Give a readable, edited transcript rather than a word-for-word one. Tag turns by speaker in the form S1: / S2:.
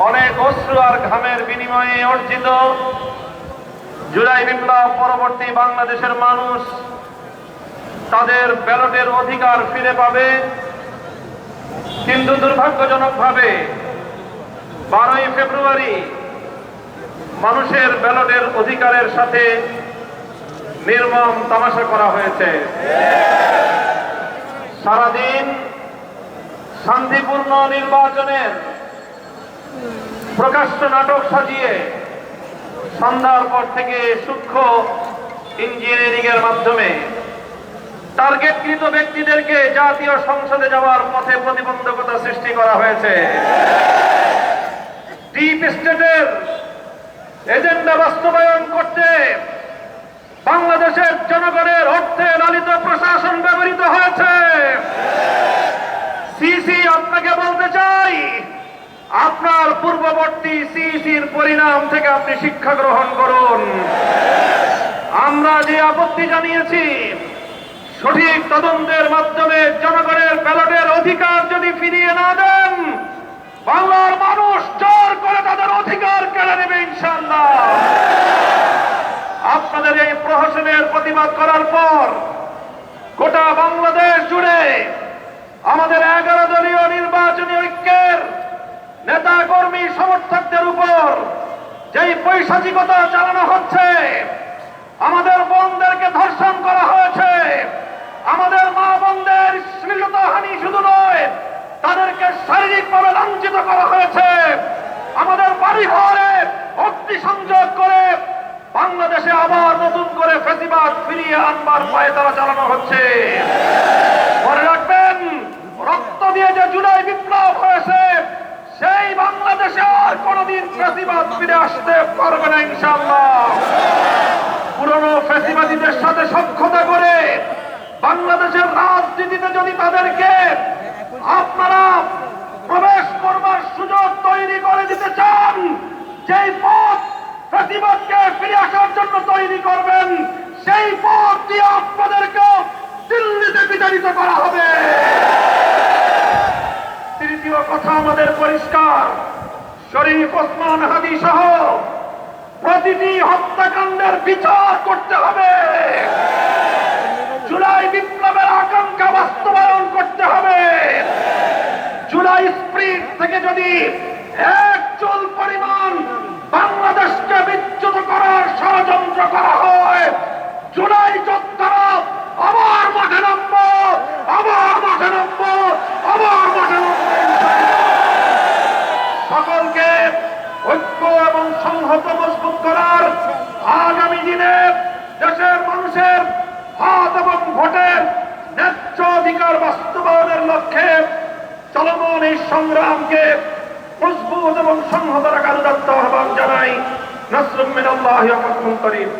S1: অনেক অশ্রু আর ঘামের বিনিময়ে অর্জিত জুলাই বিপ্লব পরবর্তী বাংলাদেশের মানুষ তাদের ব্যালটের অধিকার ফিরে পাবে। কিন্তু দুর্ভাগ্যজনকভাবে 12ই ফেব্রুয়ারি মানুষের ব্যালটের অধিকারের সাথে নির্মম তামাশা করা হয়েছে। সারাদিন শান্তিপূর্ণ নির্বাচনের প্রকাশ্য নাটক সাজিয়ে সন্ধ্যার পর থেকে সূক্ষ্ম ইঞ্জিনিয়ারিং এর মাধ্যমে টার্গেটকৃত ব্যক্তিদেরকে জাতীয় সংসদে যাওয়ার পথে প্রতিবন্ধকতা সৃষ্টি করা হয়েছে। ডিপ স্টেটের এজেন্ডা বাস্তবায়ন করতে বাংলাদেশের জনগণের অর্থে লালিত প্রশাসন ব্যবহৃত হয়েছে। সিসি আপনাকে বলতে চাই, আপনার পূর্ববর্তী সিসির পরিণাম থেকে আপনি শিক্ষা গ্রহণ করুন। আমরা যে আপত্তি জানিয়েছি, সঠিক তদন্তের মাধ্যমে জনগণের ব্যালটের অধিকার যদি ফিরিয়ে না দেন, বাংলার মানুষ জোর করে তাদের অধিকার কেড়ে নেবে ইনশাআল্লাহ। আপনাদের এই প্রহসনের প্রতিবাদ করার পর গোটা বাংলাদেশ জুড়ে আমাদের 11 দলীয় নির্বাচনী ঐক্যের নেতা কর্মী সমর্থকদের উপর যেই পৈশাচিকতা চালানো হচ্ছে, আমাদের বোনদেরকে ধর্ষণ করা হয়েছে, আমাদের মা বোনদের শ্লীলতাহানি শুধু নয়, তাদেরকে শারীরিকভাবে লাঞ্ছিত করা হয়েছে, আমাদের বাড়ি ঘরে অগ্নিসংযোগ করে বাংলাদেশে আবার নতুন করে ফ্যাসিবাদ ফিরিয়ে আনবার পায়তারা চালানো হচ্ছে। মনে রাখবেন, রক্ত দিয়ে যে জুলাই বিপ্লব হয়েছে, সেই বাংলাদেশে আর কোনদিন ফ্যাসিবাদ ফিরে আসতে পারবে না ইনশাআল্লাহ। পুরনো ফ্যাসিবাদীদের সাথে সখ্যতা করে বাংলাদেশের রাজনীতিতে যদি তাদেরকে আপনারা প্রবেশ করবার সুযোগ তৈরি করে দিতে চান, যেই পথ ফ্যাসিবাদকে ফিরে আসার জন্য তৈরি করবেন, সেই পথ দিয়ে আপনাদেরকে দিল্লিতে বিতাড়িত করা হবে। তৃতীয় কথা আমাদের পরিষ্কার, শরীফ ওসমান হাদী সহ প্রতিটি হত্যাকাণ্ডের বিচার করতে হবে। জুলাই বিপ্লবের আকাঙ্ক্ষা বাস্তবায়ন করতে হবে। জুলাই স্প্রিট থেকে যদি এক চুল পরিমাণ বাংলাদেশকে বিচ্যুত করার ষড়যন্ত্র করা হয়, জুলাই যোদ্ধারা আবার মাঠে নামবো, আবার মাঠে নামবো, আবার মাঠে নামবো। সকলকে ঐক্য এবং সংহত মজবুত করার, আগামী দিনে দেশের মানুষের হাত এবং ভোটের ন্যায্য অধিকার বাস্তবায়নের লক্ষ্যে চলমান এই সংগ্রামকে মজবুত এবং সংহত রাখার উদাত্ত আহ্বান জানাই। নাসরুম মিনাল্লাহি ওয়া ফাতহুন করিম।